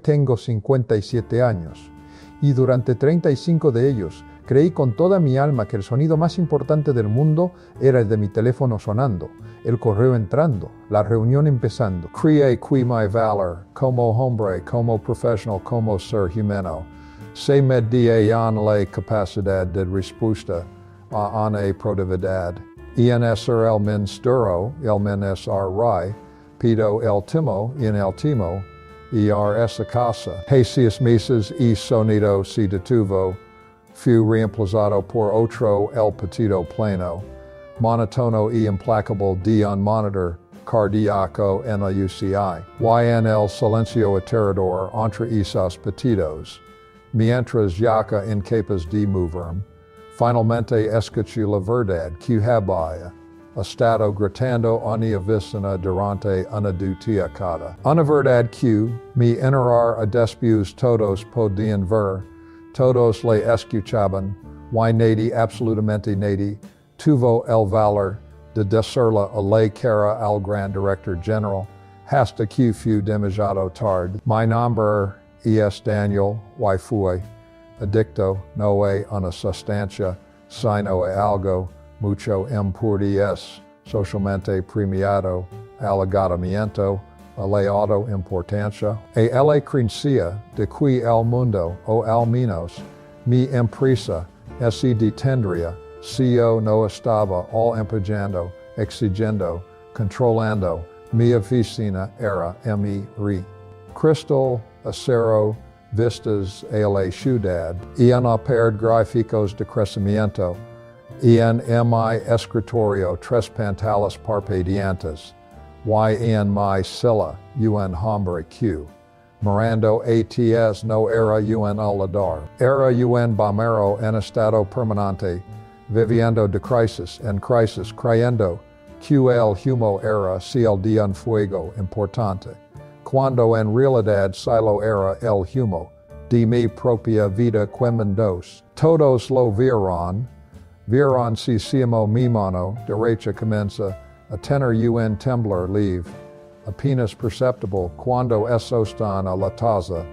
Tengo 57 años, y durante 35 de ellos creí con toda mi alma que el sonido más importante del mundo era el de mi teléfono sonando, el correo entrando, la reunión empezando. Crié qui mi valor, como hombre, como profesional, como ser humano. Se medía en la capacidad de respuesta a una productividad. Y en ser el mensturo, el menesar rai, pido el timo en el timo, y esa casa. Hacias misas y sonido se detuvo, fue reemplazado por otro el petito plano, monotono y implacable de un monitor cardíaco en la UCI. Y en el silencio aterrador entre esos petitos, mientras yaca incapaz de moverme, finalmente escuché la verdad que había estado gritando una vicina durante una década. Una verdad que mi enterar a después todos podían ver, todos le escuchaban, y nadie, absolutamente nadie, tuvo el valor de decirle a la cara al gran director general, hasta que fue demasiado tarde. Mi nombre es Daniel, y fui adicto no a una sustancia, sino a algo mucho importante, socialmente premiado, al agotamiento, a la autoimportancia, a la creencia de que el mundo, o al menos mi empresa, se detendría si yo no estaba all empujando, exigiendo, controlando, mi oficina era mi cristal, acero, vistas a la ciudad, y en per gráficos de crecimiento, y en mi escritorio tres pantallas parpadeantes, y en mi silla un hombre que, mirando atrás no era un alador, era un bombero en estado permanente, viviendo de crisis en crisis, creyendo que el humo era ciel de un fuego importante, cuando en realidad solo era el humo de mi propia vida quemendos. Todos lo vieron si siamo mi mano derecha comienza a tener un temblor leve, apenas perceptible cuando eso están a la taza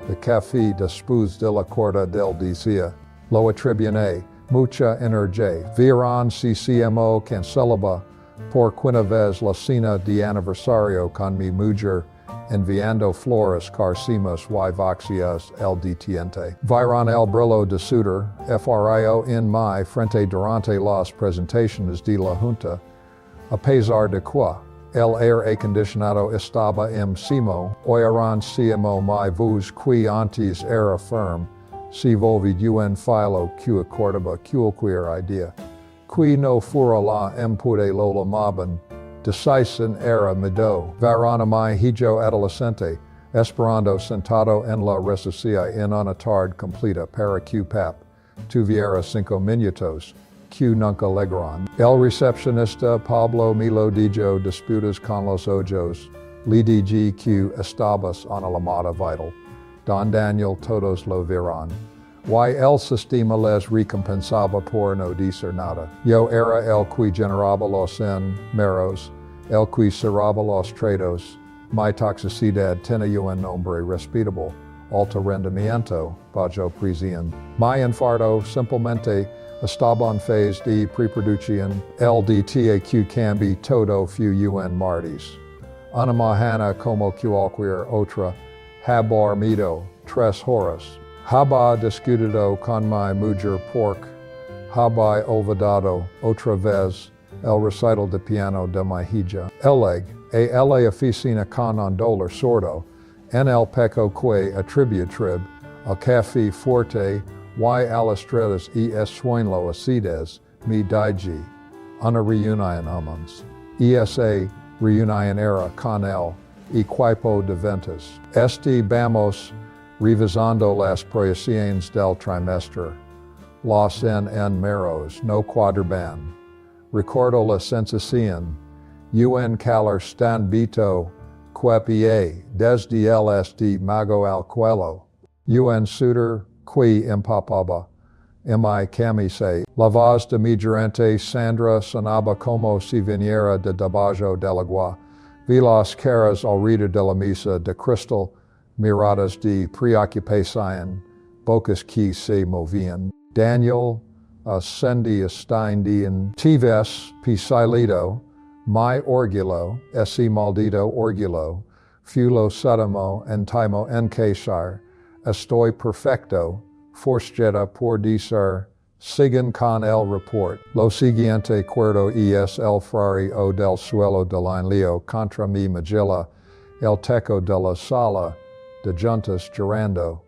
de café después de la corda del decía. Lo atribuye mucha energía. Vieron si siamo cancelaba por quina vez la cena de aniversario con mi mujer, enviando flores carcimas y voxias el detiente. Vieron el brillo de sudor, frio en mi frente durante las presentaciones de la Junta, a pesar de que el aire acondicionado estaba encima, oyeron siamo mi voz que antes era firme, si volví un filo que acordaba cualquier idea, que no fuera la empude lola maban, decisión era medo. Vieron a mi hijo adolescente, esperando sentado en la residencia en una tarde completa para que pap tuviera 5 minutos, que nunca llegaron. El recepcionista Pablo Milo dijo disputas con los ojos, le dije que estabas en la llamada vital. Don Daniel todos lo vieron. Y el sistema les recompensaba por no decir nada. Yo era el que generaba los meros, el que cerraba los tratos. Mi toxicidad tenía un nombre respetable, alto rendimiento, bajo presión. Mi infarto simplemente estaba en fase de preproducción, el DTAQ cambi todo fue un martes. Una mañana como cualquier otra, había dormido 3 horas. Había discutido con mi mujer porque había olvidado otra vez el recital de piano de mi hija. Eleg, a la oficina con un dolor sordo, en el peco que atribuye al café fuerte y a las estrellas y sueño acides, mi dije, una reunión humans. Esa reunión era con el equipo de ventas. Vamos revisando las proyecciones del trimestre. Los en meros no cuadran. Recuerdo la sensación, un calor tan vito, que pie desde el mago al cuello. Un sudor que empapaba en mi camisa. La voz de mi gerente Sandra sonaba como si viniera de debajo del agua. Vi las caras al reír de la mesa de cristal miradas de preocupación, bocas que se movían. Daniel ascendía en tives pisilito, mi orgullo, ese maldito orgullo, fulo sudamo entimo encajar, estoy perfecto, forjeta por decir, sigan con el report. Lo siguiente cuerdo es el frari o del suelo del leo contra mi magilla, el teco de la sala, de juntas llorando,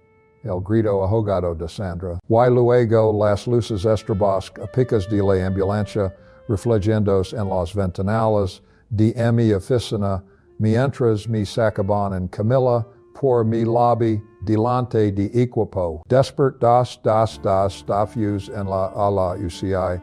el grito ahogado de Sandra. Y luego las luces estrabosc a picas de la ambulancia, reflejendos en las ventanales de mi oficina, mientras me sacaban en Camilla por mi lobby delante de equipo. Despertar dos stafios en la ala UCI,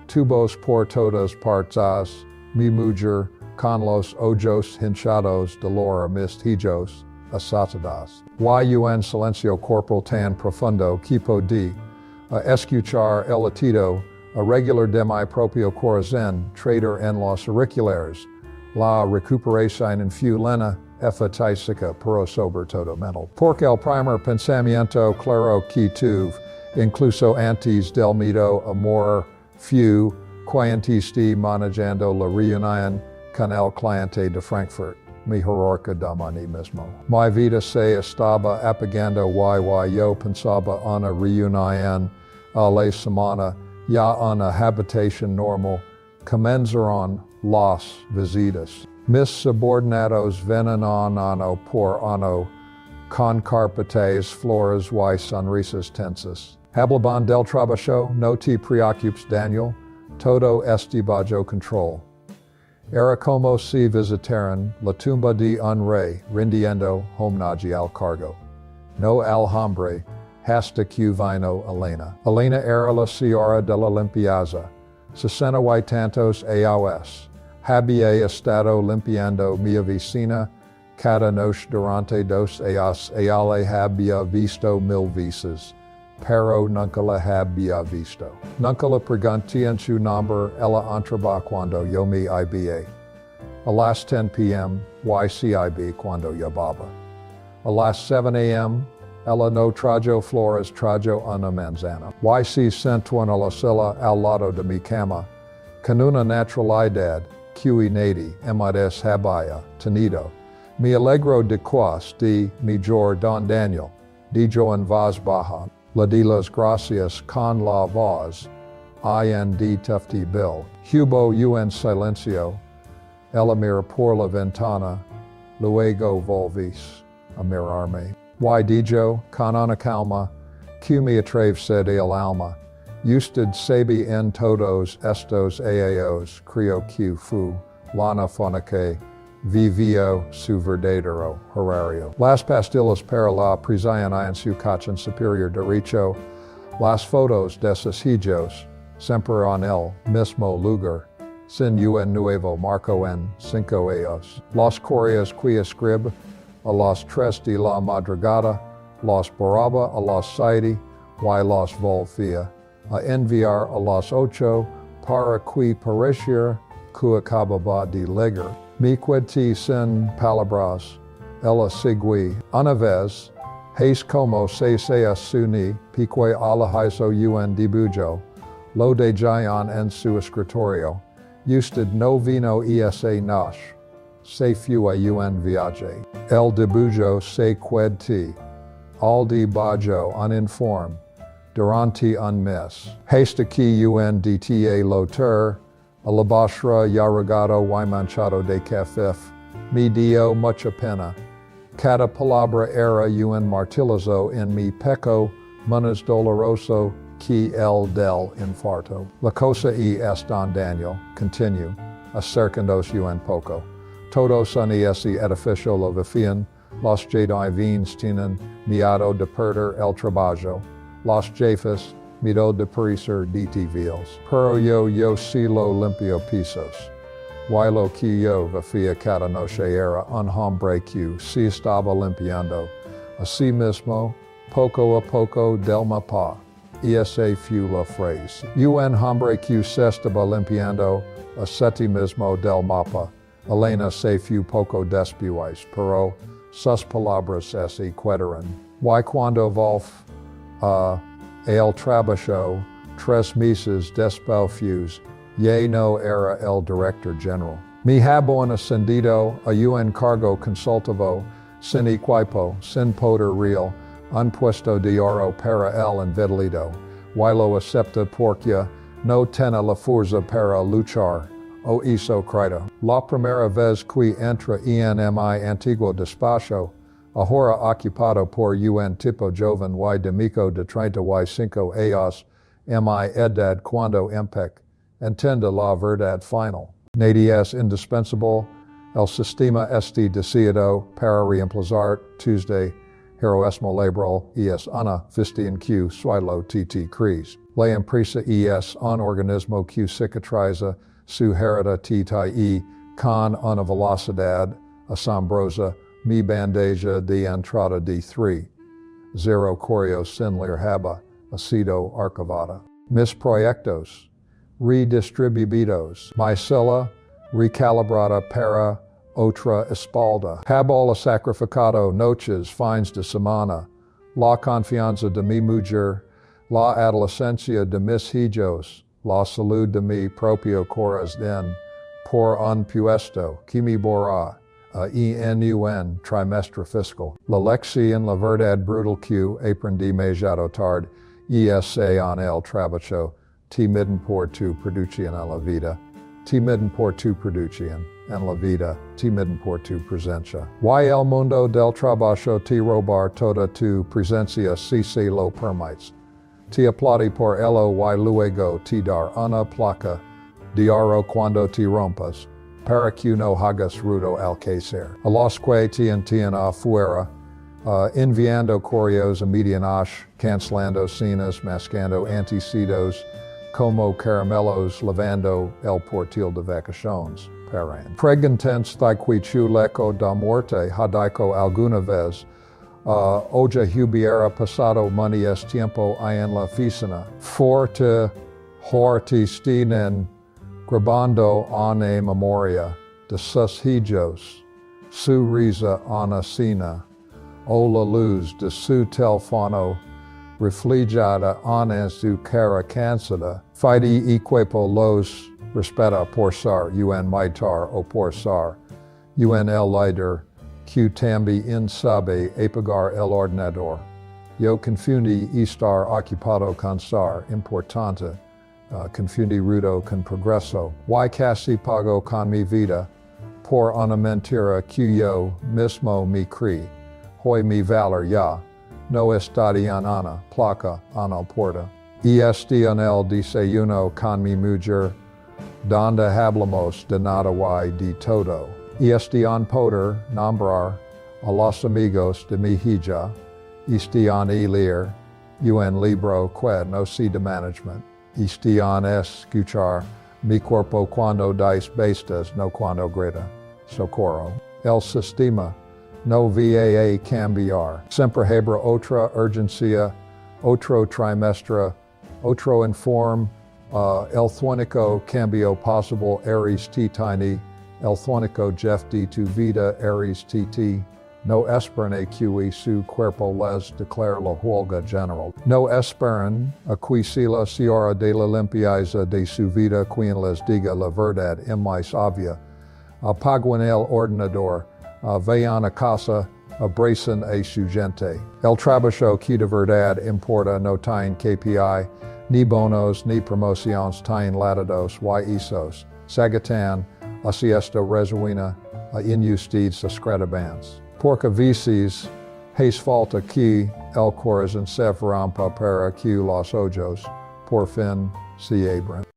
tubos por todas partes, mi mujer con los ojos hinchados dolor mistijos, asatadas. Y un silencio corporal tan profundo que podí escuchar el latido irregular de mi propio corazón trader en los auriculares, la recuperación en lenta, efatísica, pero sobre todo mental. Porque el primer pensamiento claro que tuve, incluso antes del miedo amor, fue quientiste manejando la reunión con el cliente de Frankfurt. Mi heroica de mí mismo. Mi vida se estaba apagando y yo pensaba una reunión a la semana, ya una habitación normal, comenzaron las visitas. Mis subordinados venían ano por ano, con carpetas, flores y sonrisas tensas. Hablaban del trabajo, no te preocupes Daniel, todo este bajo control. Era como si visitaran la tumba de un rey, rindiendo homenaje al cargo. No al hombre, hasta que vino Elena. Elena era la señora de la limpieza, 60 y tantos años. Había estado limpiando mi oficina cada noche durante 2 años. Ella había visto 1000 veces, pero nunca la había visto. Nunca le pregunté en su nombre, ella entraba cuando yo me iba. A las 10 p.m., YCIB cuando llevaba. A las 7 a.m., ella no trajo flores, trajo una manzana. YC sentó en la silla al lado de mi cama, con una naturalidad que nadie más había tenido. Me alegro de quas de mejor don Daniel, dijo en voz baja, le di las gracias con la voz, de tufty bill. Hubo un silencio. Ella mira por la ventana, luego volvis a mirarme. Y dijo, con una calma, que me atrevese el alma, usted sabe en todos estos años, creo que fu lana que vivió su verdadero horario. Las pastillas para la presión en su cachón superior derecho, las fotos de sus hijos, siempre en el mismo lugar, sin un nuevo marco en 5 años. Los correos que escribe a las 3 de la madrugada, los borraba a las 7 y los volvía a enviar a las 8 para que pareciera que acababa de leer. Mi quedé sin palabras. Ella seguí. Una vez, es como se sea suni, pique a la hizo un dibujo, lo dejaron en su escritorio. Usted no vino esa noche. Se fue a un viaje. El dibujo se quedó al debajo uninforme durante un mes. Hasta que un dta loter, a la basura yarragado y manchado de café, me dio mucha pena. Cada palabra era un martillazo en mi pecho, menos doloroso que el del infarto. La cosa es don Daniel, continue, acercándose un poco. Todos en ese edificio lo vivían, los jefes tienen miedo de perder el trabajo, los jefes miedo de perecer de TVs. Pero yo sí lo limpio pisos. Y lo que yo vivía cada noche era un hombre que se estaba limpiando a sí mismo, poco a poco del mapa. Esa fue la frase. Un hombre que se estaba limpiando a sí mismo del mapa. Elena se fue poco después, pero sus palabras se quedaron. Y cuando volf el trabajo, 3 meses después, ya no era el director general. Mi había ascendido a un cargo consultivo, sin equipo, sin poder real, un puesto de oro para el invalidado, y lo acepta porque no tiene la fuerza para luchar, o eso creo. La primera vez que entra en mi antiguo despacho, ahora ocupado por un tipo joven y d'amico de 35 años, mi edad cuando entiende la verdad final. Nadie es indispensable, el sistema este decidido para reemplazar Tuesday, heroismo laboral es una fistian que suelo cris. La empresa es un organismo que cicatriza su herida con una velocidad asombrosa. Mi bandeja de entrada de 3.0 correos sin leer ha sido archivada. Mis proyectos redistribuidos. Mi cela recalibrada para otra espalda. Habla sacrificado noches, fines de semana. La confianza de mi mujer. La adolescencia de mis hijos. La salud de mi propio corazón. Por un puesto que me borra. En trimestre fiscal. La lección la verdad brutal que aprendí demasiado tarde. En el trabajo. Te miden por tu producción en la vida. Te miden por tu producción en la vida. Te miden por tu presencia. Y el mundo del trabajo te robar toda tu presencia si se lo permites. Te aplaudi por ello y luego te dar una placa de oro cuando te rompas. Para que no hagas ruido al crecer. A los que tienen afuera, enviando correos a medianoche, cancelando cenas, mascando antecitos, como caramelos, lavando el portil de vacaciones. Preguntas de que chuleco da muerte hadico alguna vez, oja hubiera pasado manies tiempo en la oficina. Forte horti stinen grabando una memoria de sus hijos, su risa una cena, o la luz de su teléfono reflejada en su cara cansada, fide equipo los respeta por ser un militar o por ser un el líder, que también sabe apagar el ordenador. Yo confundí estar ocupado con ser importante, confundí rudo con progreso, y casi pago con mi vida, por una mentira que yo mismo me creí. Hoy mi valor ya no está en una placa en la puerta. Este en el desayuno con mi mujer, donde hablamos de nada y de todo. Este en poder nombrar a los amigos de mi hija. Este en leer un libro que no sé de management. Este en escuchar mi cuerpo cuando dais bestas, no cuando grita. Socorro. El sistema no va a cambiar. Siempre habrá otra urgencia, otro trimestre, otro informe, el thuanico cambio posible eres titani, el thuanico jeff de tu vida eres titi. No esperan que su cuerpo les declare la huelga general. No esperan a que si la señora de la limpieza de su vida quien les diga la verdad más obvia. Apaguen el ordenador, vayan a casa, abracen a su gente. El trabajo que de verdad importa no tiene KPI, ni bonos, ni promociones tienen latados y esos. Sagatan, así esto resuena, en usted suscribans. Porque veces, hace falta que el corazón se rompa para que los ojos, por fin, se abran.